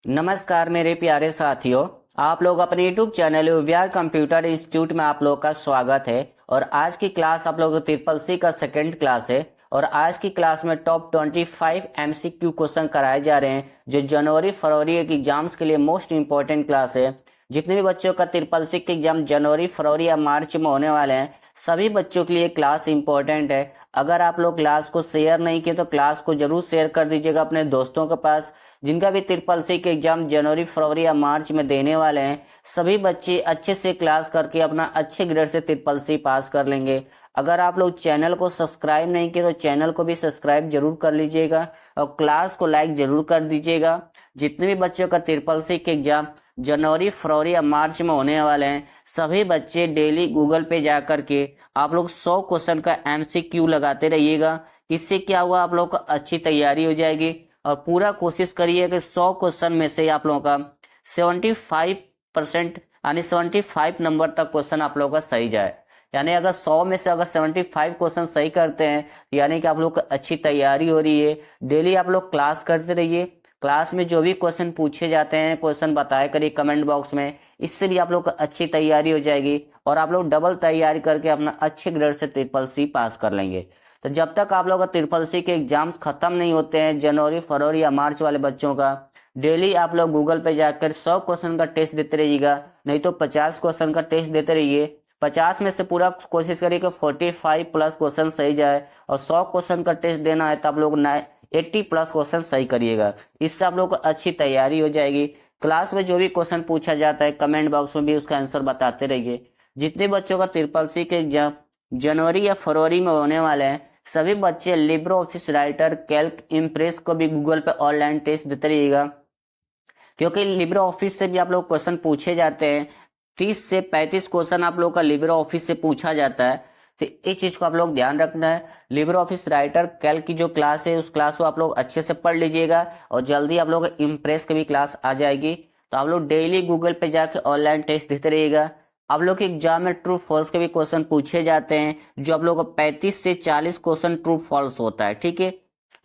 नमस्कार मेरे प्यारे साथियों। आप लोग अपने YouTube channel VR computer institute में आप लोग का स्वागत है। और आज की क्लास आप लोग ट्रिपल सी का सेकंड क्लास है। और आज की क्लास में टॉप 25 MCQ क्वेश्चन कराए जा रहे हैं, जो जनवरी फरवरी के एग्जाम्स के लिए मोस्ट इंपॉर्टेंट क्लास है। जितने भी बच्चों का ट्रिपल सी के एग्जाम जनवरी फरवरी या मार्च में होने वाले हैं, सभी बच्चों के लिए क्लास इंपॉर्टेंट है। अगर आप लोग क्लास को शेयर नहीं किए तो क्लास को जरूर शेयर कर दीजिएगा अपने दोस्तों के पास। जिनका भी ट्रिपल सी के एग्जाम जनवरी फरवरी या मार्च में देने वाले हैं, सभी बच्चे अच्छे से क्लास करके अपना अच्छे ग्रेड से ट्रिपल सी पास कर लेंगे। अगर आप लोग चैनल को सब्सक्राइब नहीं किए तो चैनल को भी सब्सक्राइब जरूर कर लीजिएगा और क्लास को लाइक जरूर कर दीजिएगा। जितने भी बच्चों का ट्रिपल सी के एग्जाम जनवरी फरवरी या मार्च में होने वाले हैं, सभी बच्चे डेली गूगल पे जा करके आप लोग 100 क्वेश्चन का MCQ लगाते रहिएगा। इससे क्या हुआ, आप लोग को अच्छी तैयारी हो जाएगी। और पूरा कोशिश करिए कि 100 क्वेश्चन में से आप लोगों का 75% यानी 75 नंबर तक क्वेश्चन आप लोगों का सही जाए। यानी अगर 100 में से अगर 75 क्वेश्चन सही करते हैं, यानी कि आप लोग को अच्छी तैयारी हो रही है। डेली आप लोग क्लास करते रहिए। क्लास में जो भी क्वेश्चन पूछे जाते हैं, क्वेश्चन बताया करिए कमेंट बॉक्स में। इससे भी आप लोग को अच्छी तैयारी हो जाएगी और आप लोग डबल तैयारी करके अपना अच्छे ग्रेड से ट्रिपल सी पास कर लेंगे। तो जब तक आप लोग का ट्रिपल सी के एग्जाम्स खत्म नहीं होते हैं, जनवरी फरवरी या मार्च वाले बच्चों का, डेली आप लोग गूगल पे जाकर 100 क्वेश्चन का टेस्ट देते रहिएगा, नहीं तो 50 क्वेश्चन का टेस्ट देते रहिए। 50 में से पूरा कोशिश करिए कि 45 प्लस क्वेश्चन सही जाए। और 100 क्वेश्चन का टेस्ट देना है तो आप लोग 80 प्लस क्वेश्चन सही करिएगा। इससे आप लोग को अच्छी तैयारी हो जाएगी। क्लास में जो भी क्वेश्चन पूछा जाता है कमेंट बॉक्स में भी उसका आंसर बताते रहिए। जितने बच्चों का ट्रिपल सी के एग्जाम जनवरी या फरवरी में होने वाले हैं, सभी बच्चे Libre office writer, Calc, impress को भी गूगल पे ऑनलाइन टेस्ट देते रहिएगा, क्योंकि लिब्रो ऑफिस से भी आप लोग क्वेश्चन पूछे जाते हैं। 30 से 35 क्वेश्चन आप लोग का लिब्रो ऑफिस से पूछा जाता है। तो इस चीज को आप लोग ध्यान रखना है। लिब्रो ऑफिस राइटर कैल्क की जो क्लास है, उस क्लास को आप लोग अच्छे से पढ़ लीजिएगा और जल्दी आप लोग इम्प्रेस की भी क्लास आ जाएगी। तो आप लोग डेली गूगल पे जाके ऑनलाइन टेस्ट देते रहिएगा। आप लोग के एग्जाम में ट्रू फॉल्स के भी क्वेश्चन पूछे जाते हैं, जो आप लोग को 35 से 40 क्वेश्चन ट्रू फॉल्स होता है, ठीक है।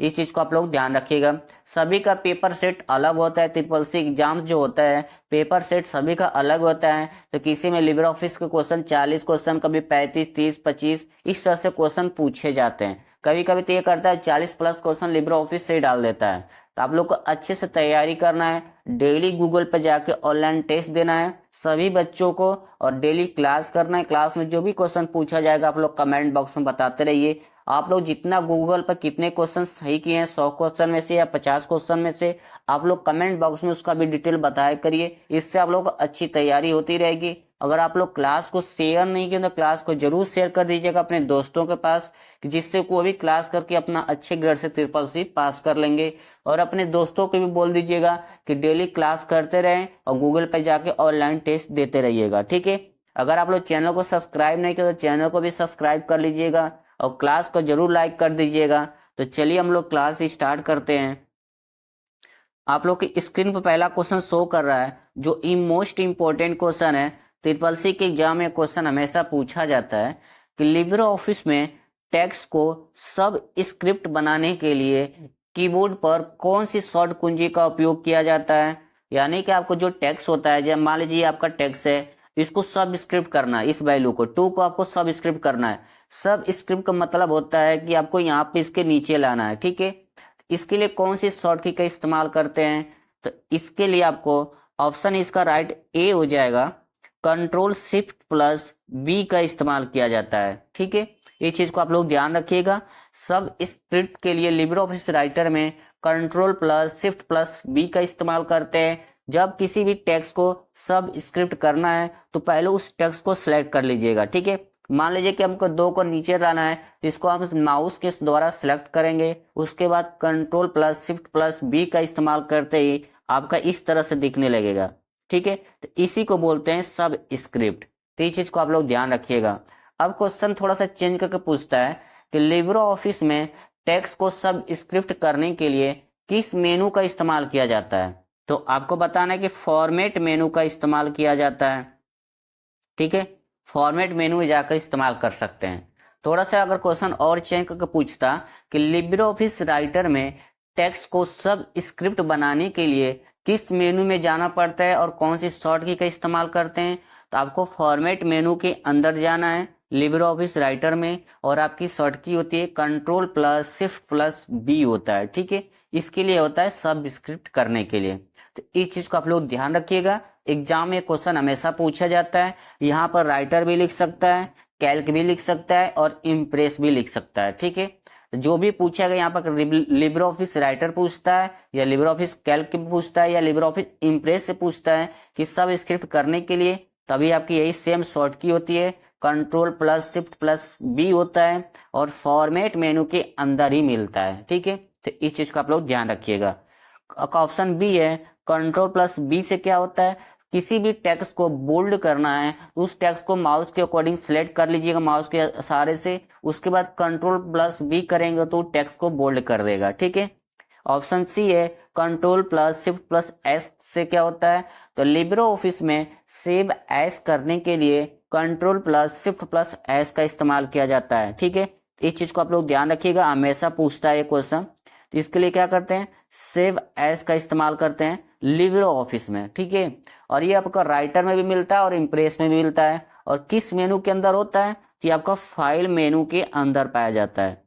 इस चीज को आप लोग ध्यान रखिएगा। सभी का पेपर सेट अलग होता है। ट्रिपल सी एग्जाम्स जो होता है, पेपर सेट सभी का अलग होता है। तो किसी में लिब्रे ऑफिस के क्वेश्चन 40 क्वेश्चन, कभी 35, 30, 25 इस तरह से क्वेश्चन पूछे जाते हैं। कभी कभी तो ये करता है 40 प्लस क्वेश्चन लिब्रे ऑफिस से ही डाल देता है। तो आप लोग को अच्छे से तैयारी करना है, डेली गूगल पर जाके ऑनलाइन टेस्ट देना है सभी बच्चों को, और डेली क्लास करना है। क्लास में जो भी क्वेश्चन पूछा जाएगा आप लोग कमेंट बॉक्स में बताते रहिए। आप लोग जितना गूगल पर कितने क्वेश्चन सही किए हैं, 100 क्वेश्चन में से या 50 क्वेश्चन में से, आप लोग कमेंट बॉक्स में उसका भी डिटेल बताया करिए। इससे आप लोग को अच्छी तैयारी होती रहेगी। अगर आप लोग क्लास को शेयर नहीं किए तो क्लास को जरूर शेयर कर दीजिएगा अपने दोस्तों के पास, जिससे वो भी क्लास करके अपना अच्छे ग्रेड से ट्रिपल सी पास कर लेंगे। और अपने दोस्तों को भी बोल दीजिएगा कि डेली क्लास करते रहें और गूगल पे जाके ऑनलाइन टेस्ट देते रहिएगा, ठीक है। अगर आप लोग चैनल को सब्सक्राइब नहीं किया तो चैनल को भी सब्सक्राइब कर लीजिएगा और क्लास को जरूर लाइक कर दीजिएगा। तो चलिए हम लोग क्लास स्टार्ट करते हैं। आप लोग की स्क्रीन पर पहला क्वेश्चन शो कर रहा है, जो मोस्ट इंपॉर्टेंट क्वेश्चन है। ट्रिपल सी के एग्जाम में क्वेश्चन हमेशा पूछा जाता है कि लिब्रे ऑफिस में टेक्स्ट को सब स्क्रिप्ट बनाने के लिए कीबोर्ड पर कौन सी शॉर्ट कुंजी का उपयोग किया जाता है। यानी कि आपको जो टेक्स्ट होता है, जब मान लीजिए आपका टेक्स्ट है, इसको सब स्क्रिप्ट करना है। इस वैल्यू को 2 को आपको सब स्क्रिप्ट करना है। सब स्क्रिप्ट का मतलब होता है कि आपको यहाँ पे इसके नीचे लाना है, ठीक है। इसके लिए कौन सी शॉर्टकट का इस्तेमाल करते हैं, तो इसके लिए आपको ऑप्शन इसका राइट ए हो जाएगा, कंट्रोल शिफ्ट प्लस बी का इस्तेमाल किया जाता है, ठीक है। ये चीज को आप लोग ध्यान रखिएगा। सब स्क्रिप्ट के लिए लिब्रे ऑफिस राइटर में control plus shift plus B का इस्तेमाल करते हैं। जब किसी भी टेक्स्ट को सब स्क्रिप्ट करना है तो पहले उस टेक्स्ट को सिलेक्ट कर लीजिएगा, ठीक है। मान लीजिए कि हमको 2 को नीचे लाना है, तो इसको हम माउस के द्वारा सिलेक्ट करेंगे। उसके बाद control plus shift plus B का इस्तेमाल करते ही आपका इस तरह से दिखने लगेगा, ठीक है। तो इसी को बोलते हैं सब स्क्रिप्ट। तो ये चीज को आप लोग ध्यान रखिएगा। अब क्वेश्चन थोड़ा सा चेंज करके पूछता है कि लिब्रे ऑफिस में टेक्स्ट को सब स्क्रिप्ट करने के लिए किस मेनू का इस्तेमाल किया जाता है। तो आपको बताना है कि फॉर्मेट मेनू का इस्तेमाल किया जाता है, ठीक है। फॉर्मेट मेनू में जाकर इस्तेमाल कर सकते हैं। थोड़ा सा अगर क्वेश्चन और चेंज करके पूछता कि लिब्रे ऑफिस राइटर में टेक्स्ट को सब स्क्रिप्ट बनाने के लिए किस मेनू में जाना पड़ता है और कौन सी शॉर्ट की का इस्तेमाल करते हैं, तो आपको फॉर्मेट मेनू के अंदर जाना है लिब्रे ऑफिस राइटर में, और आपकी शॉर्ट की होती है control plus shift plus B होता है, ठीक है। इसके लिए होता है सब स्क्रिप्ट करने के लिए। तो इस चीज को आप लोग ध्यान रखिएगा, एग्जाम में क्वेश्चन हमेशा पूछा जाता है। यहाँ पर राइटर भी लिख सकता है, कैल्क भी लिख सकता है और इम्प्रेस भी लिख सकता है, ठीक है। जो भी पूछा गया यहाँ पर लिब्रे ऑफिस राइटर पूछता है या लिब्रे ऑफिस कैल्क पूछता है या लिब्रे ऑफिस इम्प्रेस से पूछता है कि सब स्क्रिप्ट करने के लिए, तभी आपकी यही सेम शॉर्ट की होती है, control plus shift plus B होता है और फॉर्मेट मेनू के अंदर ही मिलता है, ठीक है। तो इस चीज का आप लोग ध्यान रखिएगा। ऑप्शन बी है, कंट्रोल प्लस बी से क्या होता है, किसी भी टेक्स्ट को बोल्ड करना है उस टेक्स्ट को माउस के अकॉर्डिंग सिलेक्ट कर लीजिएगा माउस के सहारे से, उसके बाद कंट्रोल प्लस बी करेंगे तो टेक्स्ट को बोल्ड कर देगा, ठीक है। ऑप्शन सी है, control plus shift plus S से क्या होता है, तो लिब्रे ऑफिस में सेव एस करने के लिए control plus shift plus S का इस्तेमाल किया जाता है, ठीक है। इस चीज को आप लोग ध्यान रखिएगा, हमेशा पूछता है ये क्वेश्चन। तो इसके लिए क्या करते हैं, सेव एस का इस्तेमाल करते हैं लिब्रे ऑफिस में, ठीक है। और ये आपका राइटर में भी मिलता है और इम्प्रेस में भी मिलता है, और किस मेनू के अंदर होता है, कि आपका फाइल मेनू के अंदर पाया जाता है।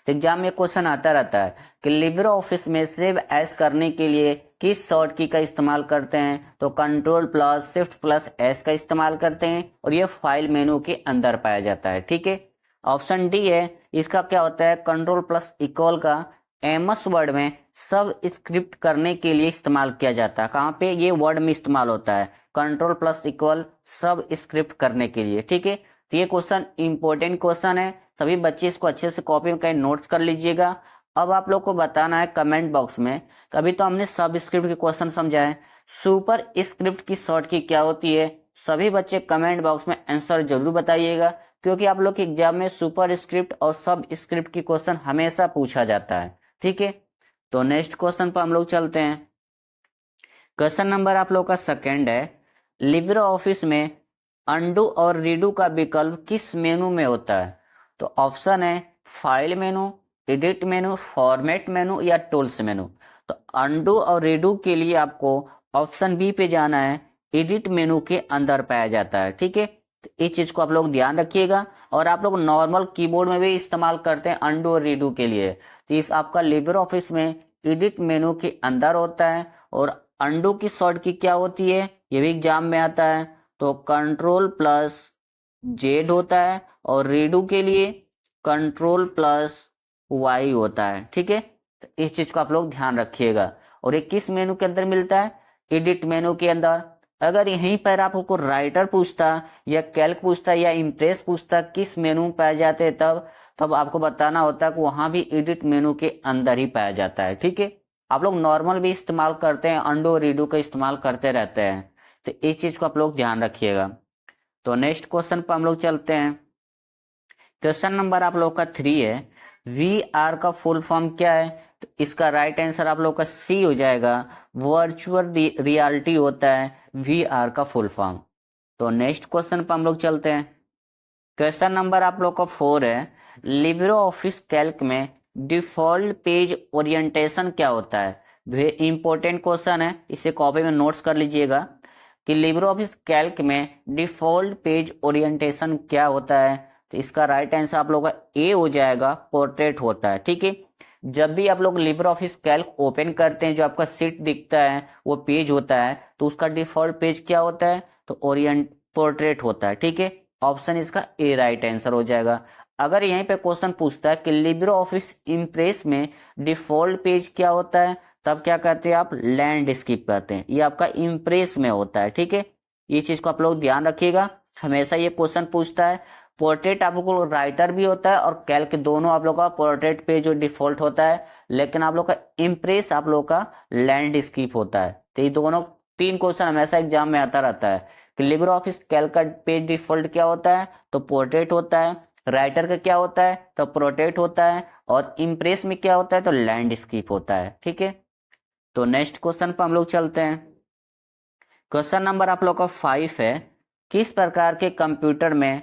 तो एग्जाम में क्वेश्चन आता रहता है कि लिब्रे ऑफिस में सेव एस करने के लिए किस शॉर्ट की का इस्तेमाल करते हैं, तो control plus shift plus S का इस्तेमाल करते हैं और ये फाइल मेनू के अंदर पाया जाता है, ठीक है। ऑप्शन डी है, इसका क्या होता है, कंट्रोल प्लस इक्वल का एमएस वर्ड में सब स्क्रिप्ट करने के लिए इस्तेमाल किया जाता है। कहाँ पे ये वर्ड में इस्तेमाल होता है, कंट्रोल प्लस इक्वल सब स्क्रिप्ट करने के लिए, ठीक है। तो ये क्वेश्चन इंपॉर्टेंट क्वेश्चन है, सभी बच्चे इसको अच्छे से कॉपी में कहीं नोट्स कर लीजिएगा। अब आप लोग को बताना है कमेंट बॉक्स में, कभी तो हमने सब स्क्रिप्ट के क्वेश्चन समझा है, सुपर स्क्रिप्ट की शॉर्ट की क्या होती है। सभी बच्चे कमेंट बॉक्स में आंसर जरूर बताइएगा, क्योंकि आप लोग के एग्जाम में सुपर स्क्रिप्ट और सब स्क्रिप्ट की क्वेश्चन हमेशा पूछा जाता है, ठीक है। तो नेक्स्ट क्वेश्चन पर हम लोग चलते हैं। क्वेश्चन नंबर आप लोग का सेकंड है, लिब्रे ऑफिस में अंडू और रीडू का विकल्प किस मेनू में होता है, तो ऑप्शन है फाइल मेनू, एडिट मेनू, फॉर्मेट मेनू या टूल्स मेनू। तो अंडू और रीडू के लिए आपको ऑप्शन बी पे जाना है, एडिट मेनू के अंदर पाया जाता है, ठीक है। तो इस चीज को आप लोग ध्यान रखिएगा, और आप लोग नॉर्मल कीबोर्ड में भी इस्तेमाल करते हैं अंडू और रीडू के लिए। तो इस आपका लिब्रे ऑफिस में एडिट मेनू के अंदर होता है, और अंडू की शॉर्ट की क्या होती है, ये भी एग्जाम में आता है, तो कंट्रोल प्लस जेड होता है, और रीडू के लिए कंट्रोल प्लस वाई होता है, ठीक है। तो इस चीज को आप लोग ध्यान रखिएगा। और ये किस मेनू के अंदर मिलता है, एडिट मेनू के अंदर। अगर यहीं पर आपको राइटर पूछता या कैल्क पूछता या इम्प्रेस पूछता किस मेनू में पाए जाते हैं, तब आपको बताना होता है कि वहां भी एडिट मेनू के अंदर ही पाया जाता है, ठीक है। आप लोग नॉर्मल भी इस्तेमाल करते हैं, अंडो और रीडू का इस्तेमाल करते रहते हैं, तो इस चीज को आप लोग ध्यान रखिएगा। तो नेक्स्ट क्वेश्चन पर हम लोग चलते हैं। क्वेश्चन नंबर आप लोग का 3 है, वी आर का फुल फॉर्म क्या है, तो इसका राइट आंसर आप लोग का सी हो जाएगा, वर्चुअल रियलिटी होता है वी आर का फुल फॉर्म। तो नेक्स्ट क्वेश्चन पर हम लोग चलते हैं। क्वेश्चन नंबर आप लोग का 4 है, लिब्रे ऑफिस कैल्क में डिफॉल्ट पेज ओरिएंटेशन क्या होता है। वे इंपॉर्टेंट क्वेश्चन है, इसे कॉपी में नोट्स कर लीजिएगा कि लिब्रे ऑफिस कैल्क में डिफॉल्ट पेज ओरिएंटेशन क्या होता है। तो इसका राइट आंसर आप लोग का ए हो जाएगा, पोर्ट्रेट होता है, ठीक है। जब भी आप लोग लिब्रे ऑफिस कैल्क ओपन करते हैं, जो आपका सीट दिखता है वो पेज होता है, तो उसका डिफॉल्ट पेज क्या होता है, तो ओरिएंट पोर्ट्रेट होता है, ठीक है। ऑप्शन इसका ए राइट आंसर हो जाएगा। अगर यहीं पे क्वेश्चन पूछता है कि लिब्रे ऑफिस इम्प्रेस में डिफॉल्ट पेज क्या होता है, तब क्या कहते हैं आप, लैंडस्केप कहते हैं, ये आपका इम्प्रेस में होता है, ठीक है। ये चीज को आप लोग ध्यान रखिएगा, हमेशा ये क्वेश्चन पूछता है। पोर्ट्रेट आप लोग को राइटर भी होता है और कैल्क दोनों आप लोग का पोर्ट्रेट पे जो डिफॉल्ट होता है, लेकिन आप लोग का इम्प्रेस आप लोग का लैंडस्केप होता है। तो ये दोनों 3 क्वेश्चन हमेशा एग्जाम में आता रहता है कि लिब्रे ऑफिस कैल्क का पेज डिफॉल्ट क्या होता है, तो पोर्ट्रेट होता है, राइटर का क्या होता है, तो पोर्ट्रेट होता है, और इम्प्रेस में क्या होता है, तो लैंडस्केप होता है, ठीक है। तो नेक्स्ट क्वेश्चन पर हम लोग चलते हैं। क्वेश्चन नंबर आप लोग का 5 है, किस प्रकार के कंप्यूटर में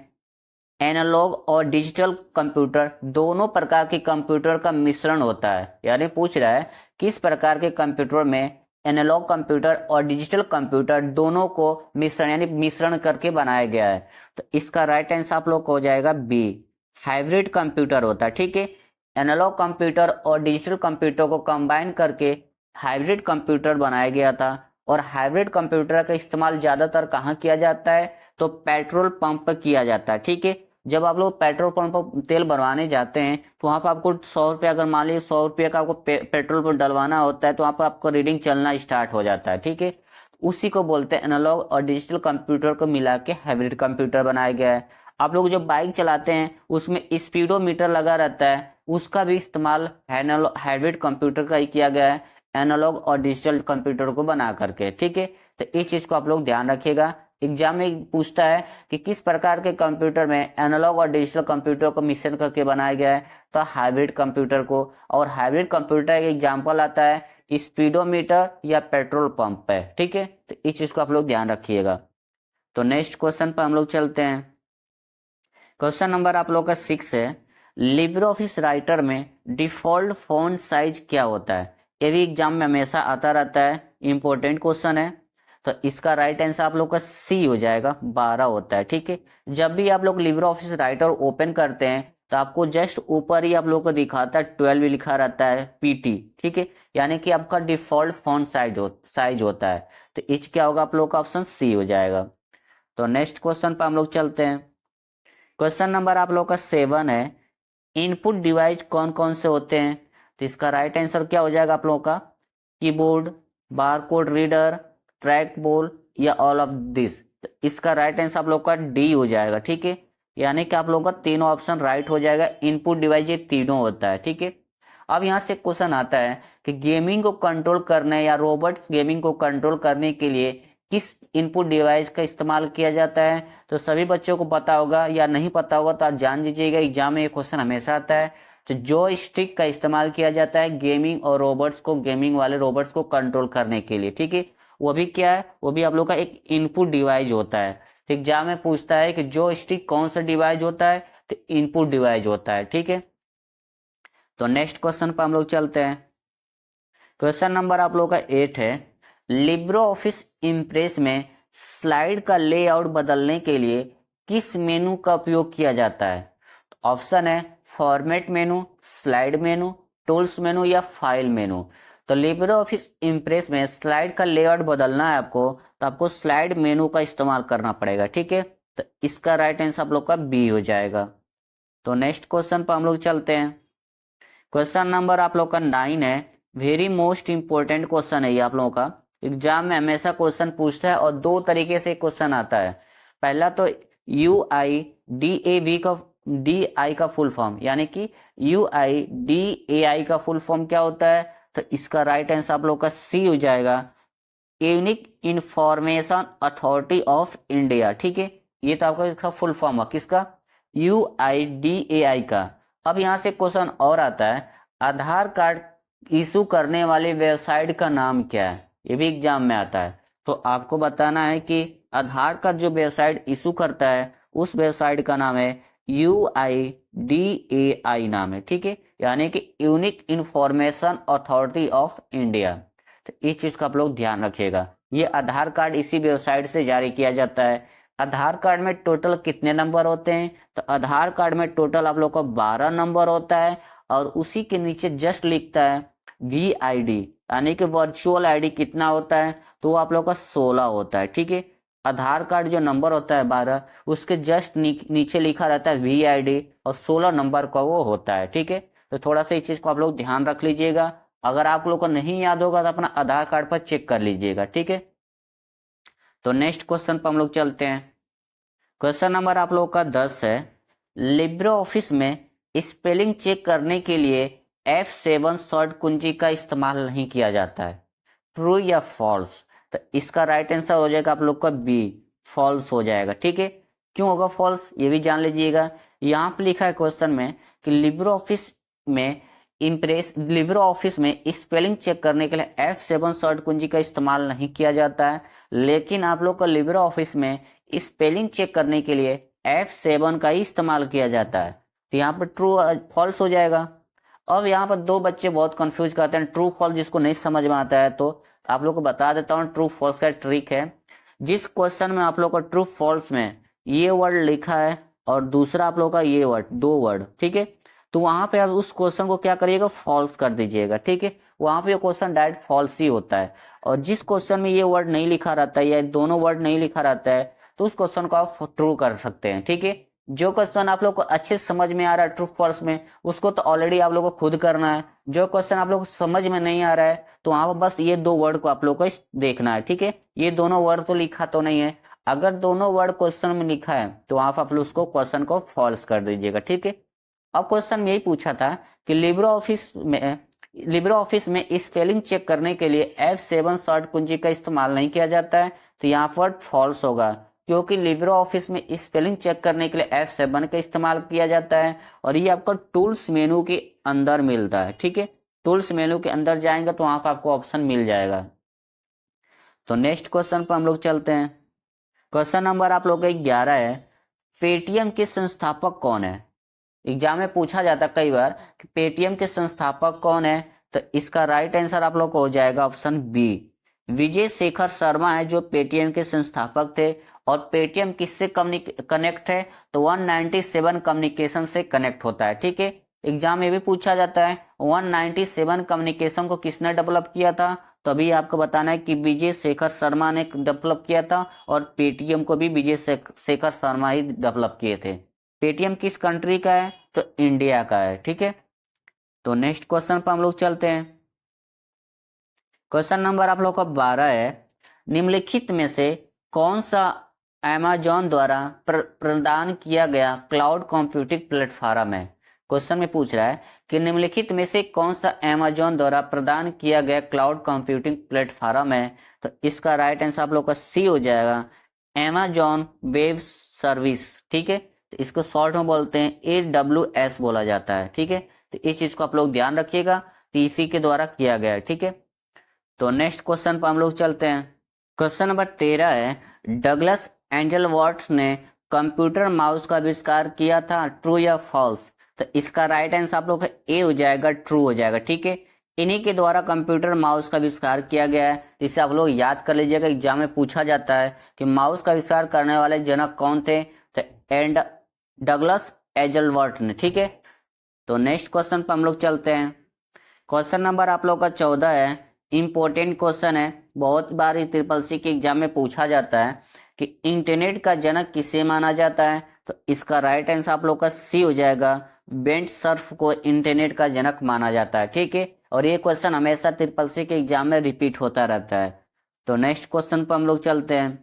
एनालॉग और डिजिटल कंप्यूटर दोनों प्रकार के कंप्यूटर का मिश्रण होता है। यानी पूछ रहा है किस प्रकार के कंप्यूटर में एनालॉग कंप्यूटर और डिजिटल कंप्यूटर दोनों को मिश्रण यानी मिश्रण करके बनाया गया है। तो इसका राइट आंसर आप लोग को हो जाएगा बी, हाइब्रिड कंप्यूटर होता है। ठीक है, एनालॉग कंप्यूटर और डिजिटल कंप्यूटर को कंबाइन करके हाइब्रिड कंप्यूटर बनाया गया था। और हाइब्रिड कंप्यूटर का इस्तेमाल ज्यादातर कहाँ किया जाता है, तो पेट्रोल पंप पर किया जाता है। ठीक है, जब आप लोग पेट्रोल पंप पर तेल भरवाने जाते हैं तो वहां पर आपको 100 रुपये, अगर मान लीजिए 100 रुपये का आपको पेट्रोल पर डलवाना होता है तो वहां पर आपको रीडिंग चलना स्टार्ट हो जाता है। ठीक है, उसी को बोलते हैं एनालॉग और डिजिटल कंप्यूटर को मिला के हाइब्रिड कंप्यूटर बनाया गया है। आप लोग जो बाइक चलाते हैं उसमें स्पीडोमीटर लगा रहता है, उसका भी इस्तेमाल हाइब्रिड कंप्यूटर का ही किया गया है, एनालॉग और डिजिटल कंप्यूटर को बना करके। ठीक है, तो इस चीज को आप लोग ध्यान रखिएगा। एग्जाम में पूछता है कि किस प्रकार के कंप्यूटर में एनालॉग और डिजिटल कंप्यूटर को मिश्रण करके बनाया गया है, तो हाइब्रिड कंप्यूटर को। और हाइब्रिड कंप्यूटर का एग्जाम्पल आता है स्पीडोमीटर या पेट्रोल पंप पे। ठीक है, तो इस चीज को आप लोग ध्यान रखिएगा। तो नेक्स्ट क्वेश्चन पर हम लोग चलते हैं। क्वेश्चन नंबर आप लोग का 6 है, लिब्रे ऑफिस राइटर में डिफॉल्ट फॉन्ट साइज क्या होता है। ये भी एग्जाम में हमेशा आता रहता है, इंपॉर्टेंट क्वेश्चन है। तो इसका राइट आंसर आप लोग का सी हो जाएगा, 12 होता है। ठीक है, जब भी आप लोग लिब्रे ऑफिस राइटर ओपन करते हैं तो आपको जस्ट ऊपर ही आप लोग को दिखाता है 12 लिखा रहता है पीटी। ठीक है, यानी कि आपका डिफॉल्ट फॉन्ट साइज होता है। तो इच क्या होगा आप लोग का, ऑप्शन सी हो जाएगा। तो नेक्स्ट क्वेश्चन पर हम लोग चलते हैं। क्वेश्चन नंबर आप लोग का 7 है, इनपुट डिवाइस कौन कौन से होते हैं। तो इसका राइट आंसर क्या हो जाएगा आप लोगों का, keyboard, barcode reader, track ball या ऑल ऑफ दिस। तो इसका राइट आंसर आप लोग का डी हो जाएगा। ठीक है, यानी कि आप लोगों का तीनों ऑप्शन राइट हो जाएगा, इनपुट डिवाइस ये तीनों होता है। ठीक है, अब यहाँ से क्वेश्चन आता है कि गेमिंग को कंट्रोल करने या रोबोट्स गेमिंग को कंट्रोल करने के लिए किस इनपुट डिवाइस का इस्तेमाल किया जाता है। तो सभी बच्चों को पता होगा, या नहीं पता होगा तो आप जान लीजिएगा, एग्जाम में ये क्वेश्चन हमेशा आता है। तो जो स्टिक का इस्तेमाल किया जाता है गेमिंग और रोबोट्स को, गेमिंग वाले रोबोट्स को कंट्रोल करने के लिए। ठीक है, वो भी क्या है, वो भी आप लोग का एक इनपुट डिवाइस होता है। तो एग्जाम में पूछता है कि जो स्टिक कौन सा डिवाइस होता है, तो इनपुट डिवाइस होता है। ठीक है, तो नेक्स्ट क्वेश्चन पर हम लोग चलते हैं। क्वेश्चन नंबर आप लोग का 8 है, लिब्रे ऑफिस इम्प्रेस में स्लाइड का लेआउट बदलने के लिए किस मेनू का उपयोग किया जाता है। ऑप्शन है फॉर्मेट मेनू, स्लाइड मेनू, टूल्स मेनू या फाइल मेनू। तो लिब्रे ऑफिस इम्प्रेस में स्लाइड का लेआउट बदलना है आपको, तो आपको स्लाइड मेनू का इस्तेमाल करना पड़ेगा। ठीक है, तो इसका राइट आंसर आप लोग का बी हो जाएगा। तो नेक्स्ट क्वेश्चन पर हम लोग चलते हैं। क्वेश्चन नंबर आप लोग का 9 है, वेरी मोस्ट इंपॉर्टेंट क्वेश्चन है ये आप लोगों का। एग्जाम में हमेशा क्वेश्चन पूछता है और दो तरीके से क्वेश्चन आता है। पहला तो डी आई का फुल फॉर्म, यानी कि UIDAI का फुल फॉर्म क्या होता है। तो इसका राइट आंसर आप लोग का सी हो जाएगा, unique information authority of India. ठीक है, ये तो आपका इसका फुल फॉर्म है किसका, UIDAI का। अब यहाँ से क्वेश्चन और आता है, आधार कार्ड इशू करने वाले वेबसाइट का नाम क्या है। ये भी एग्जाम में आता है। तो आपको बताना है कि आधार कार्ड जो वेबसाइट इशू करता है उस वेबसाइट का नाम है UIDAI नाम है। ठीक है, यानी कि unique information authority of India. तो इस चीज का आप लोग ध्यान रखिएगा। ये आधार कार्ड इसी वेबसाइट से जारी किया जाता है। आधार कार्ड में टोटल कितने नंबर होते हैं, तो आधार कार्ड में टोटल आप लोग का 12 नंबर होता है। और उसी के नीचे जस्ट लिखता है VID, यानी कि वर्चुअल आईडी कितना होता है, तो वो आप लोग का 16 होता है। ठीक है, आधार कार्ड जो नंबर होता है 12, उसके जस्ट नीचे लिखा रहता है VID और 16 नंबर का वो होता है। ठीक है, तो थोड़ा सा इस चीज को आप लोग ध्यान रख लीजिएगा। अगर आप लोग को नहीं याद होगा तो अपना आधार कार्ड पर चेक कर लीजिएगा। ठीक है, तो नेक्स्ट क्वेश्चन पर हम लोग चलते हैं। क्वेश्चन नंबर आप लोग का 10 है, लिब्रे ऑफिस में स्पेलिंग चेक करने के लिए F7 शॉर्ट कुंजी का इस्तेमाल नहीं किया जाता है, ट्रू या फॉल्स। तो इसका राइट आंसर हो जाएगा आप लोग का बी, फॉल्स हो जाएगा। ठीक है, क्यों होगा फॉल्स ये भी जान लीजिएगा। यहाँ पे लिखा है क्वेश्चन में कि लिब्रे ऑफिस में स्पेलिंग चेक करने के लिए F7 शॉर्ट कुंजी का इस्तेमाल नहीं किया जाता है, लेकिन आप लोग को लिब्रे ऑफिस में स्पेलिंग चेक करने के लिए F7 का ही इस्तेमाल किया जाता है। तो यहाँ पर ट्रू फॉल्स हो जाएगा। अब यहाँ पर दो बच्चे बहुत कंफ्यूज करते हैं ट्रू फॉल्स, जिसको नहीं समझ में आता है तो आप लोग को बता देता हूँ ट्रू फॉल्स का ट्रिक है। जिस क्वेश्चन में आप लोग को ट्रू फॉल्स में ये वर्ड लिखा है और दूसरा आप लोग का ये वर्ड, दो वर्ड, ठीक है, तो वहां पे आप उस क्वेश्चन को क्या करिएगा, फॉल्स कर दीजिएगा, ठीक है। वहां पे ये क्वेश्चन डायरेक्ट फॉल्स ही होता है। और जिस क्वेश्चन में ये वर्ड नहीं लिखा रहता है या दोनों वर्ड नहीं लिखा रहता है तो उस क्वेश्चन को आप ट्रू कर सकते हैं, ठीक है। जो क्वेश्चन आप लोग को अच्छे से समझ में आ रहा है ट्रू फॉल्स में, उसको तो ऑलरेडी आप लोग को खुद करना है। जो क्वेश्चन आप लोग को समझ में नहीं आ रहा है तो वहां पर बस ये दो वर्ड को आप लोग को देखना है, ठीक है। ये दोनों वर्ड तो लिखा तो नहीं है, अगर दोनों वर्ड क्वेश्चन में लिखा है तो वहां पर आप लोग उसको क्वेश्चन को फॉल्स कर दीजिएगा, ठीक है। अब क्वेश्चन में यही पूछा था कि लिब्रो ऑफिस में स्पेलिंग चेक करने के लिए F7 शॉर्ट कुंजी का इस्तेमाल नहीं किया जाता है, तो यहाँ पर फॉल्स होगा, क्योंकि लिब्रो ऑफिस में स्पेलिंग चेक करने के लिए F7 का इस्तेमाल किया जाता है और ये आपको टूल्स मेनू के अंदर मिलता है, ठीक है। टूल्स मेनू के अंदर जाएंगे तो वहां पर आपको ऑप्शन मिल जाएगा। तो नेक्स्ट क्वेश्चन पर हम लोग चलते हैं। क्वेश्चन नंबर आप लोग का 11 है, पेटीएम के संस्थापक कौन है। एग्जाम में पूछा जाता है कई बार कि पेटीएम के संस्थापक कौन है, तो इसका राइट आंसर आप लोग को हो जाएगा ऑप्शन बी, विजय शेखर शर्मा है जो पेटीएम के संस्थापक थे। और पेटीएम किससे कनेक्ट है, तो 197 कम्युनिकेशन से कनेक्ट होता है, ठीक है। एग्जाम में भी पूछा जाता है 197 कम्युनिकेशन को किसने डेवलप किया था, तो अभी आपको बताना है कि विजय शेखर शर्मा ने डेवलप किया था और पेटीएम को भी विजय शेखर शर्मा ही डेवलप किए थे। पेटीएम किस कंट्री का है, तो इंडिया का है, ठीक है। तो नेक्स्ट क्वेश्चन पर हम लोग चलते हैं। क्वेश्चन नंबर आप लोग का 12 है, निम्नलिखित में से कौन सा अमेजॉन द्वारा प्रदान किया गया क्लाउड कंप्यूटिंग प्लेटफॉर्म है। क्वेश्चन में पूछ रहा है कि निम्नलिखित में से कौन सा अमेजॉन द्वारा प्रदान किया गया क्लाउड कंप्यूटिंग प्लेटफॉर्म है, तो इसका राइट आंसर आप लोग का सी हो जाएगा, अमेजॉन वेब सर्विस, ठीक है। तो इसको शॉर्ट में बोलते हैं AWS बोला जाता है, ठीक है। तो इस चीज को आप लोग ध्यान रखिएगा, तो इसी के द्वारा किया गया है, ठीक है। तो नेक्स्ट क्वेश्चन पर हम लोग चलते हैं। क्वेश्चन नंबर 13 है, डगलस एंजल वॉट्स ने कंप्यूटर माउस का आविष्कार किया था, ट्रू या फॉल्स, तो इसका राइट आंसर आप लोग का ए हो जाएगा, ट्रू हो जाएगा, ठीक है। इन्हीं के द्वारा कंप्यूटर माउस का आविष्कार किया गया है, इसे आप लोग याद कर लीजिएगा, एग्जाम में पूछा जाता है कि माउस का आविष्कार करने वाले जनक कौन थे, तो एंड डगलस एंजलवर्थ ने, ठीक है। तो नेक्स्ट क्वेश्चन पर हम लोग चलते हैं। क्वेश्चन नंबर आप लोग का 14 है, इंपॉर्टेंट क्वेश्चन है, बहुत बार ट्रिपल सी के एग्जाम में पूछा जाता है कि इंटरनेट का जनक किसे माना जाता है, तो इसका राइट आंसर आप लोग का सी हो जाएगा, बेंट सर्फ को इंटरनेट का जनक माना जाता है, ठीक है। और ये क्वेश्चन हमेशा ट्रिपल सी के एग्जाम में रिपीट होता रहता है। तो नेक्स्ट क्वेश्चन पर हम लोग चलते हैं।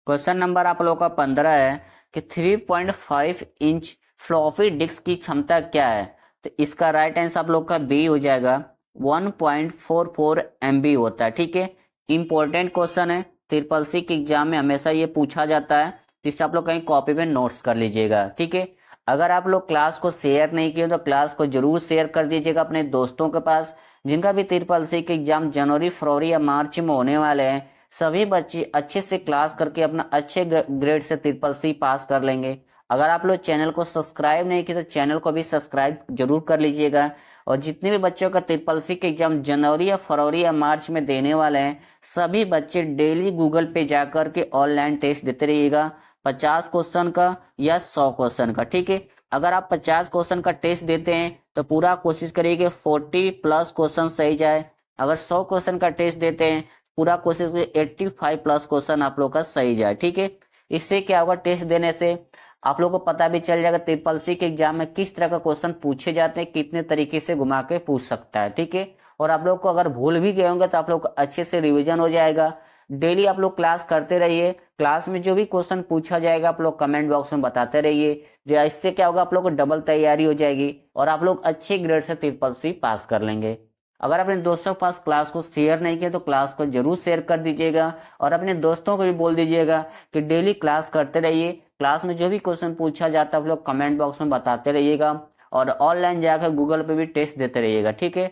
क्वेश्चन नंबर आप लोग का 15 है कि 3.5 इंच फ्लॉपी डिस्क की क्षमता क्या है, तो इसका राइट आंसर आप लोग का बी हो जाएगा, 1.44 MB होता है, ठीक है। इंपॉर्टेंट क्वेश्चन है, ट्रिपल सी के एग्जाम में हमेशा ये पूछा जाता है, जिससे आप लोग कहीं कॉपी में नोट्स कर लीजिएगा, ठीक है। अगर आप लोग क्लास को शेयर नहीं किए तो क्लास को जरूर शेयर कर दीजिएगा अपने दोस्तों के पास, जिनका भी ट्रिपल सी के एग्जाम जनवरी, फरवरी या मार्च में होने वाले हैं। सभी बच्चे अच्छे से क्लास करके अपना अच्छे ग्रेड से ट्रिपल सी पास कर लेंगे। अगर आप लोग चैनल को सब्सक्राइब नहीं किए तो चैनल को भी सब्सक्राइब जरूर कर लीजिएगा। और जितने भी बच्चों का ट्रिपल सी के एग्जाम जनवरी या फरवरी या मार्च में देने वाले हैं, सभी बच्चे डेली गूगल पे जाकर के ऑनलाइन टेस्ट देते रहिएगा, 50 क्वेश्चन का या 100 क्वेश्चन का, ठीक है। अगर आप 50 क्वेश्चन का टेस्ट देते हैं तो पूरा कोशिश करिए कि 40+ क्वेश्चन सही जाए। अगर 100 क्वेश्चन का टेस्ट देते हैं पूरा कोशिश 85+ क्वेश्चन आप लोग का सही जाए, ठीक है। इससे क्या होगा, टेस्ट देने से आप लोग को पता भी चल जाएगा ट्रिपल सी के एग्जाम में किस तरह का क्वेश्चन पूछे जाते हैं, कितने तरीके से घुमा के पूछ सकता है, ठीक है। और आप लोग को अगर भूल भी गए होंगे तो आप लोग को अच्छे से रिवीजन हो जाएगा। डेली आप लोग क्लास करते रहिए, क्लास में जो भी क्वेश्चन पूछा जाएगा आप लोग कमेंट बॉक्स में बताते रहिए, जो इससे क्या होगा, आप लोग को डबल तैयारी हो जाएगी और आप लोग अच्छे ग्रेड से ट्रिपल सी पास कर लेंगे। अगर अपने दोस्तों के पास क्लास को शेयर नहीं किया तो क्लास को जरूर शेयर कर दीजिएगा और अपने दोस्तों को भी बोल दीजिएगा कि डेली क्लास करते रहिए। क्लास में जो भी क्वेश्चन पूछा जाता है आप लोग कमेंट बॉक्स में बताते रहिएगा और ऑनलाइन जाकर गूगल पे भी टेस्ट देते रहिएगा, ठीक है।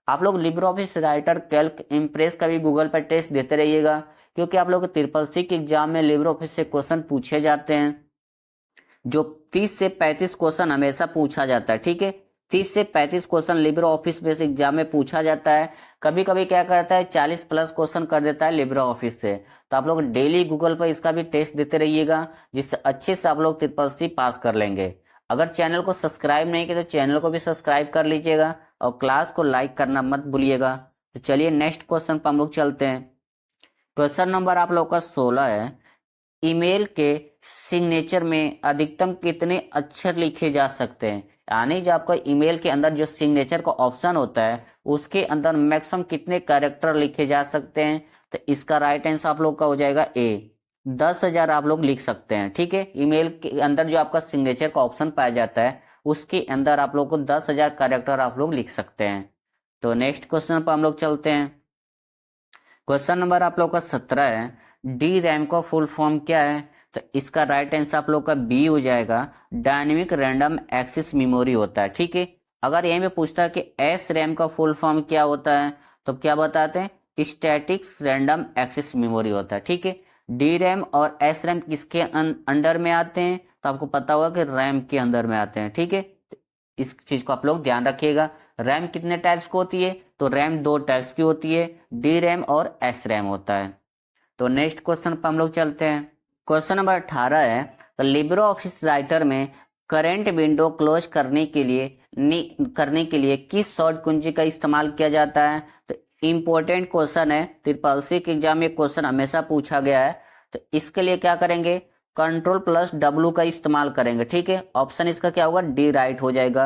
आप लोग Libre office writer, Calc, impress का भी गूगल पर टेस्ट देते रहिएगा, क्योंकि आप लोग ट्रिपल सी के एग्जाम में लिब्रे ऑफिस से क्वेश्चन पूछे जाते हैं, जो 30 से 35 क्वेश्चन हमेशा पूछा जाता है, ठीक है। 30 से 35 question Libre office base exam में पूछा जाता है। कभी कभी क्या करता है 40 प्लस क्वेश्चन कर देता है लिब्रे ऑफिस से। तो आप लोग डेली गूगल पर इसका भी टेस्ट देते रहिएगा, जिससे अच्छे से आप लोग ट्रिपल सी पास कर लेंगे। अगर चैनल को सब्सक्राइब नहीं किया तो चैनल को भी सब्सक्राइब कर लीजिएगा और क्लास को लाइक करना मत भूलिएगा। तो चलिए नेक्स्ट क्वेश्चन पर हम लोग चलते हैं। क्वेश्चन नंबर आप लोग का 16 है। ईमेल के सिग्नेचर में अधिकतम कितने अक्षर लिखे जा सकते हैं? यानी जो आपका ईमेल के अंदर जो सिग्नेचर का ऑप्शन होता है उसके अंदर मैक्सिमम कितने कैरेक्टर लिखे जा सकते हैं? तो इसका राइट आंसर आप लोग का हो जाएगा ए, 10,000 आप लोग लिख सकते हैं। ठीक है, ईमेल के अंदर जो आपका सिग्नेचर का ऑप्शन पाया जाता है उसके अंदर आप लोग को 10,000 कैरेक्टर आप लोग लिख सकते हैं। तो नेक्स्ट क्वेश्चन पर हम लोग चलते हैं। क्वेश्चन नंबर आप लोग का 17 है। डी रैम का फुल फॉर्म क्या है? तो इसका राइट आंसर आप लोग का बी हो जाएगा, डायनेमिक रैंडम एक्सेस मेमोरी होता है। ठीक है, अगर यहीं पे पूछता है कि एस रैम का फुल फॉर्म क्या होता है तो क्या बताते हैं? स्टैटिक्स रैंडम एक्सेस मेमोरी होता है। ठीक है, डी रैम और एस रैम किसके अंडर में आते हैं? तो आपको पता होगा कि रैम के अंदर में आते हैं। ठीक है, इस चीज को आप लोग ध्यान रखिएगा। रैम कितने टाइप्स की होती है? तो रैम 2 टाइप्स की होती है, डी रैम और एस रैम होता है। तो नेक्स्ट क्वेश्चन पर हम लोग चलते हैं। क्वेश्चन नंबर 18 है। तो लिब्रे ऑफिस राइटर में करंट विंडो क्लोज करने के लिए किस शॉर्ट कुंजी का इस्तेमाल किया जाता है? तो इंपॉर्टेंट क्वेश्चन है, ट्रिपल सी के एग्जाम में क्वेश्चन हमेशा पूछा गया है। तो इसके लिए क्या करेंगे? कंट्रोल प्लस डब्लू का इस्तेमाल करेंगे। ठीक है, ऑप्शन इसका क्या होगा? डी राइट हो जाएगा।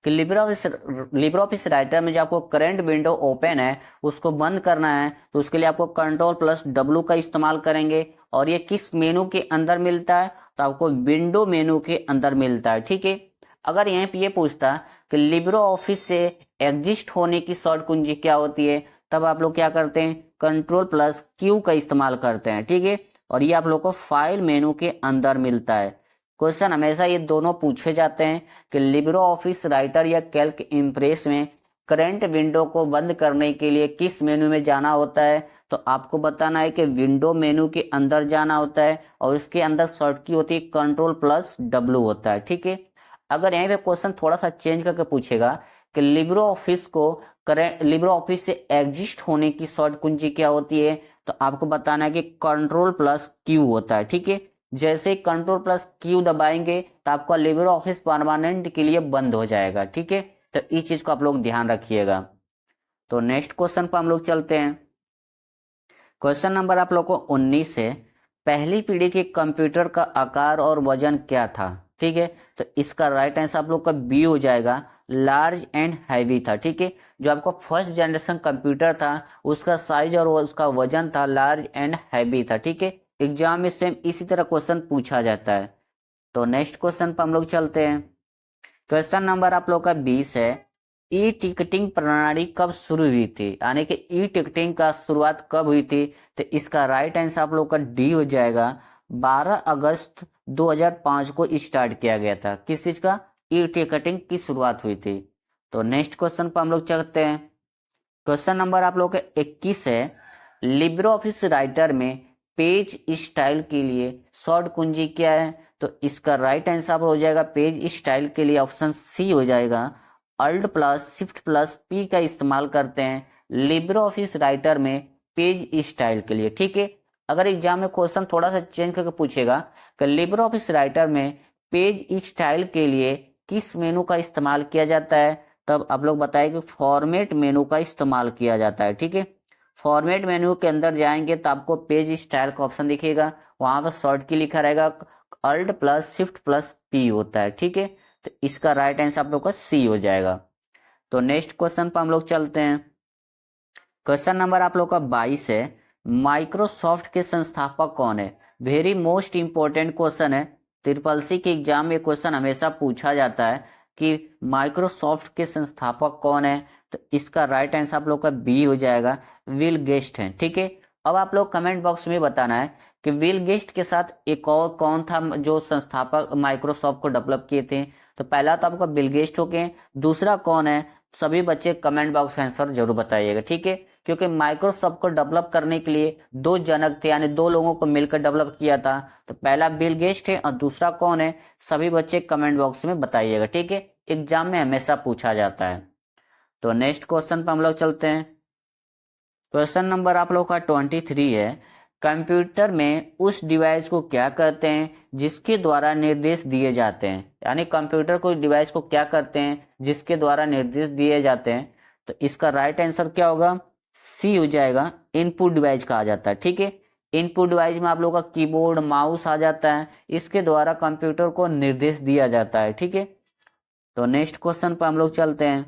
कि लिब्रे ऑफिस राइटर में जो आपको करंट विंडो ओपन है उसको बंद करना है तो उसके लिए आपको कंट्रोल प्लस डब्लू का इस्तेमाल करेंगे। और ये किस मेनू के अंदर मिलता है? तो आपको विंडो मेनू के अंदर मिलता है। ठीक है, अगर यहाँ पे ये पूछता कि लिब्रे ऑफिस से एग्जिस्ट होने की शॉर्ट कुंजी क्या होती है, तब आप लोग क्या करते हैं? कंट्रोल प्लस क्यू का इस्तेमाल करते हैं। ठीक है, और ये आप लोग को फाइल मेनू के अंदर मिलता है। क्वेश्चन हमेशा ये दोनों पूछे जाते हैं कि लिब्रे ऑफिस राइटर या कैल्क इम्प्रेस में करंट विंडो को बंद करने के लिए किस मेनू में जाना होता है? तो आपको बताना है कि विंडो मेनू के अंदर जाना होता है और उसके अंदर शॉर्ट की होती है कंट्रोल प्लस डब्लू होता है। ठीक है, अगर यहीं पे क्वेश्चन थोड़ा सा चेंज करके पूछेगा कि लिब्रे ऑफिस से एग्जिस्ट होने की शॉर्ट कुंजी क्या होती है, तो आपको बताना है कि कंट्रोल प्लस क्यू होता है। ठीक है, जैसे कंट्रोल प्लस क्यू दबाएंगे तो आपका लिब्रे ऑफिस परमानेंट के लिए बंद हो जाएगा। ठीक है, तो इस चीज को आप लोग ध्यान रखिएगा। तो नेक्स्ट क्वेश्चन पर हम लोग चलते हैं। क्वेश्चन नंबर आप लोग को 19 है। पहली पीढ़ी के कंप्यूटर का आकार और वजन क्या था? ठीक है, तो इसका राइट आंसर आप लोग का बी हो जाएगा, लार्ज एंड हैवी था। ठीक है, जो आपका फर्स्ट जनरेशन कंप्यूटर था उसका साइज और उसका वजन था लार्ज एंड हैवी था। ठीक है, एग्जाम में सेम इसी तरह क्वेश्चन पूछा जाता है। तो नेक्स्ट क्वेश्चन पर हम लोग चलते हैं। क्वेश्चन नंबर आप लोग का 20 है। ई टिकटिंग प्रणाली कब शुरू हुई थी? यानी कि ई टिकटिंग का शुरुआत कब हुई थी? तो इसका राइट आंसर आप लोग का डी हो जाएगा, 12 अगस्त 2005 को स्टार्ट किया गया था। किस चीज का? ई टिकटिंग की शुरुआत हुई थी। तो नेक्स्ट क्वेश्चन पर हम लोग चलते हैं। क्वेश्चन नंबर आप लोग का 21 है। लिब्रे ऑफिस राइटर में पेज स्टाइल के लिए शॉर्ट कुंजी क्या है? तो इसका राइट आंसर हो जाएगा पेज स्टाइल के लिए ऑप्शन सी हो जाएगा, alt plus shift plus P का इस्तेमाल करते हैं लिब्रे ऑफिस राइटर में पेज स्टाइल के लिए। ठीक है, अगर एग्जाम में क्वेश्चन थोड़ा सा चेंज करके पूछेगा कि लिब्रे ऑफिस राइटर में पेज स्टाइल के लिए किस मेनू का इस्तेमाल किया जाता है, तब आप लोग बताएं कि फॉर्मेट मेनू का इस्तेमाल किया जाता है। ठीक है, फॉर्मेट मेन्यू के अंदर जाएंगे तो आपको पेज स्टाइल का ऑप्शन दिखेगा, वहां पर शॉर्ट की लिखा रहेगा, alt plus shift plus P होता है। ठीक है, तो इसका राइट आंसर आप लोग का सी हो जाएगा। तो नेक्स्ट क्वेश्चन पर हम लोग चलते हैं। क्वेश्चन नंबर आप लोग का 22 है। माइक्रोसॉफ्ट के संस्थापक कौन है? वेरी मोस्ट इंपॉर्टेंट क्वेश्चन है, ट्रिपल सी के एग्जाम में क्वेश्चन हमेशा पूछा जाता है कि माइक्रोसॉफ्ट के संस्थापक कौन है। तो इसका राइट आंसर आप लोग का बी हो जाएगा, विल गेस्ट है। ठीक है, अब आप लोग कमेंट बॉक्स में बताना है कि विल गेस्ट के साथ एक और कौन था जो संस्थापक माइक्रोसॉफ्ट को डेवलप किए थे। तो पहला तो आपका बिल गेस्ट हो गए, दूसरा कौन है? सभी बच्चे कमेंट बॉक्स आंसर जरूर बताइएगा। ठीक है, क्योंकि माइक्रोसॉफ्ट को डेवलप करने के लिए 2 जनक थे, यानी 2 लोगों को मिलकर डेवलप किया था। तो पहला बिल गेस्ट है और दूसरा कौन है? सभी बच्चे कमेंट बॉक्स में बताइएगा। ठीक है, एग्जाम में हमेशा पूछा जाता है। तो नेक्स्ट क्वेश्चन पर हम लोग चलते हैं। क्वेश्चन नंबर आप लोग का 23 है, कंप्यूटर में उस डिवाइस को क्या कहते हैं जिसके द्वारा निर्देश दिए जाते हैं। यानी कंप्यूटर को डिवाइस को क्या कहते हैं जिसके द्वारा निर्देश दिए जाते हैं। तो इसका राइट आंसर क्या होगा, सी हो जाएगा, इनपुट डिवाइस कहा जाता है। ठीक है, इनपुट डिवाइस में आप लोग का कीबोर्ड माउस आ जाता है, इसके द्वारा कंप्यूटर को निर्देश दिया जाता है। ठीक है, तो नेक्स्ट क्वेश्चन पर हम लोग चलते हैं।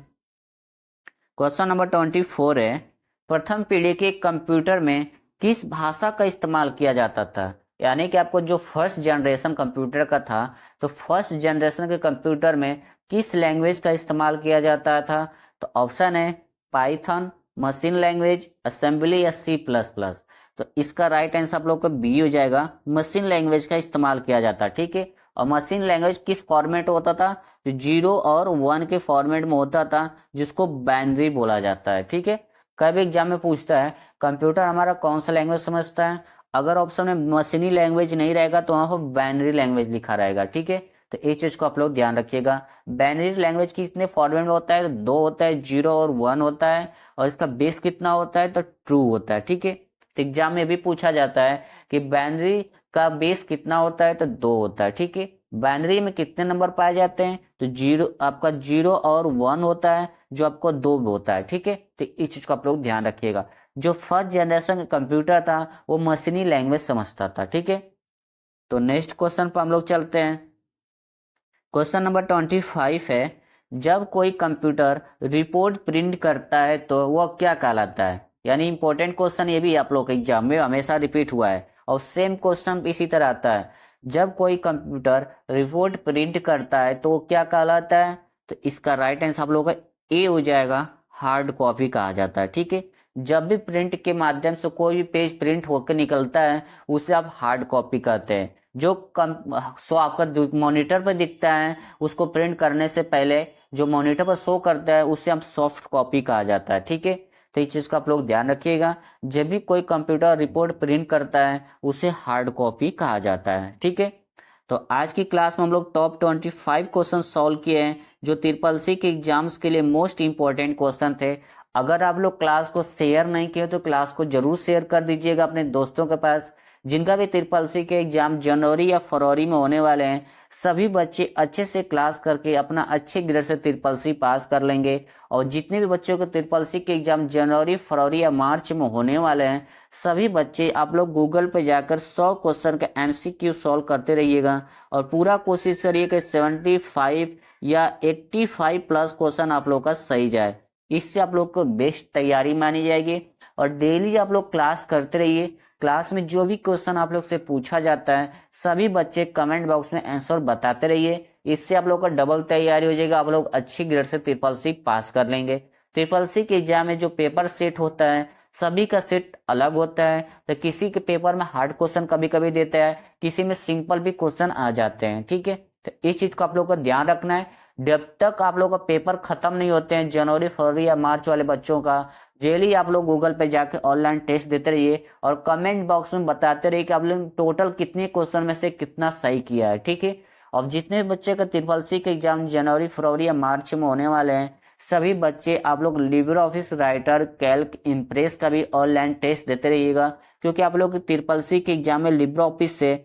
क्वेश्चन नंबर 24 है, प्रथम पीढ़ी के कंप्यूटर में किस भाषा का इस्तेमाल किया जाता था। यानी कि आपको जो फर्स्ट जनरेशन कंप्यूटर का था, तो फर्स्ट जनरेशन के कंप्यूटर में किस लैंग्वेज का इस्तेमाल किया जाता था। तो ऑप्शन है पाइथन, मशीन लैंग्वेज, असेंबली या सी प्लस प्लस। तो इसका राइट आंसर आप लोग का बी हो जाएगा, मशीन लैंग्वेज का इस्तेमाल किया जाता है। ठीक है, और मशीन लैंग्वेज किस फॉर्मेट होता था, तो 0 और 1 के फॉर्मेट में होता था, जिसको बाइनरी बोला जाता है। ठीक है, कभी एग्जाम में पूछता है कंप्यूटर हमारा कौन सा लैंग्वेज समझता है, अगर ऑप्शन में मशीनी लैंग्वेज नहीं रहेगा तो वहां पर बाइनरी लैंग्वेज लिखा रहेगा। ठीक है, तो ये चीज को आप लोग ध्यान रखिएगा। बाइनरी लैंग्वेज कितने फॉर्मेट में होता है, तो 2 होता है, 0 और 1 होता है, और इसका बेस कितना होता है, तो ट्रू होता है। ठीक है, तो एग्जाम में भी पूछा जाता है कि बाइनरी का बेस कितना होता है, तो 2 होता है। ठीक है, बाइनरी में कितने नंबर पाए जाते हैं, तो 0, आपका 0 और 1 होता है, जो आपको 2 होता है। ठीक है, तो इस चीज को आप लोग ध्यान रखिएगा। जो फर्स्ट जनरेशन का कंप्यूटर था वो मशीनी लैंग्वेज समझता था। ठीक है, तो नेक्स्ट क्वेश्चन पर हम लोग चलते हैं। क्वेश्चन नंबर 25 है, जब कोई कंप्यूटर रिपोर्ट प्रिंट करता है तो वह क्या कहलाता है। यानी इंपॉर्टेंट क्वेश्चन, ये भी आप लोग के एग्जाम में हमेशा रिपीट हुआ है, और सेम क्वेश्चन इसी तरह आता है। जब कोई कंप्यूटर रिपोर्ट प्रिंट करता है तो वो क्या कहलाता है। तो इसका राइट आंसर आप लोग का ए हो जाएगा, हार्ड कॉपी कहा जाता है। ठीक है, जब भी प्रिंट के माध्यम से कोई भी पेज प्रिंट होकर निकलता है उसे आप हार्ड कॉपी कहते हैं। जो सो आपका मॉनिटर पर दिखता है उसको प्रिंट करने से पहले जो मॉनिटर पर शो करता है उसे हम सॉफ्ट कॉपी कहा जाता है। ठीक है, तो इस चीज का आप लोग ध्यान रखिएगा, जब भी कोई कंप्यूटर रिपोर्ट प्रिंट करता है उसे हार्ड कॉपी कहा जाता है। ठीक है, तो आज की क्लास में हम लोग टॉप 25 क्वेश्चन सॉल्व किए हैं, जो ट्रिपल सी के एग्जाम्स के लिए मोस्ट इंपॉर्टेंट क्वेश्चन थे। अगर आप लोग क्लास को शेयर नहीं किए तो क्लास को जरूर शेयर कर दीजिएगा अपने दोस्तों के पास। जिनका भी ट्रिपल सी के एग्जाम जनवरी या फरवरी में होने वाले हैं, सभी बच्चे अच्छे से क्लास करके अपना अच्छे ग्रेड से ट्रिपल सी पास कर लेंगे। और जितने भी बच्चों को ट्रिपल सी के एग्जाम जनवरी, फरवरी या मार्च में होने वाले हैं, सभी बच्चे आप लोग गूगल पे जाकर 100 क्वेश्चन का एमसीक्यू सॉल्व करते रहिएगा, और पूरा कोशिश करिए कि 75 या 85 प्लस क्वेश्चन आप लोग का सही जाए। इससे आप लोग को बेस्ट तैयारी मानी जाएगी। और डेली आप लोग क्लास करते रहिए, क्लास में जो भी क्वेश्चन आप लोग से पूछा जाता है सभी बच्चे कमेंट बॉक्स में आंसर बताते रहिए। इससे आप लोग का डबल तैयारी हो जाएगा, आप लोग अच्छी ग्रेड से ट्रिपल सी पास कर लेंगे। ट्रिपल सी के एग्जाम में जो पेपर सेट होता है सभी का सेट अलग होता है, तो किसी के पेपर में हार्ड क्वेश्चन कभी कभी देता है, किसी में सिंपल भी क्वेश्चन आ जाते हैं। ठीक है, तो इस चीज को आप लोग को ध्यान रखना है। जब तक आप लोग का पेपर खत्म नहीं होते हैं जनवरी, फरवरी या मार्च वाले बच्चों का, डेली आप लोग गूगल पे जाके ऑनलाइन टेस्ट देते रहिए, और कमेंट बॉक्स में बताते रहिए कि आप लोग टोटल कितने क्वेश्चन में से कितना सही किया है। ठीक है, और जितने बच्चे का ट्रिपल सी के एग्जाम जनवरी, फरवरी या मार्च में होने वाले हैं, सभी बच्चे आप लोग Libre office writer, Calc, impress का भी ऑनलाइन टेस्ट देते रहिएगा, क्योंकि आप लोग ट्रिपल सी के एग्जाम में लिब्रे ऑफिस से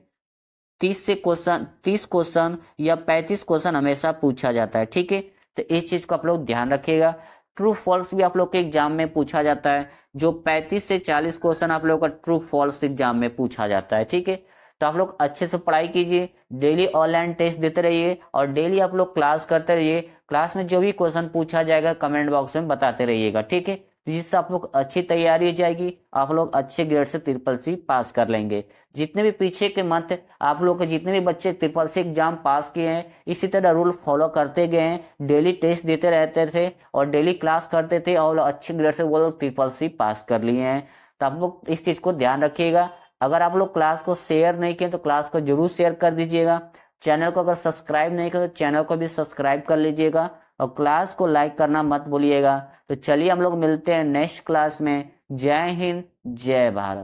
30 क्वेश्चन या 35 क्वेश्चन हमेशा पूछा जाता है। ठीक है, तो इस चीज को आप लोग ध्यान रखिएगा। ट्रू फॉल्स भी आप लोग के एग्जाम में पूछा जाता है, जो 35 से 40 क्वेश्चन आप लोग का ट्रू फॉल्स एग्जाम में पूछा जाता है। ठीक है, तो आप लोग अच्छे से पढ़ाई कीजिए, डेली ऑनलाइन टेस्ट देते रहिए, और डेली आप लोग क्लास करते रहिए। क्लास में जो भी क्वेश्चन पूछा जाएगा कमेंट बॉक्स में बताते रहिएगा। ठीक है, जिससे आप लोग अच्छी तैयारी हो जाएगी, आप लोग अच्छे ग्रेड से ट्रिपल सी पास कर लेंगे। जितने भी पीछे के मंथ आप लोग के जितने भी बच्चे ट्रिपल सी एग्जाम पास किए हैं, इसी तरह रूल फॉलो करते गए हैं, डेली टेस्ट देते रहते थे और डेली क्लास करते थे, और अच्छे ग्रेड से वो लोग ट्रिपल सी पास कर लिए हैं। तो आप लोग इस चीज को ध्यान रखिएगा। अगर आप लोग क्लास को शेयर नहीं किए तो क्लास को जरूर शेयर कर दीजिएगा। चैनल को अगर सब्सक्राइब नहीं किया तो चैनल को भी सब्सक्राइब कर लीजिएगा, और क्लास को लाइक करना मत भूलिएगा। तो चलिए हम लोग मिलते हैं नेक्स्ट क्लास में। जय हिंद, जय भारत।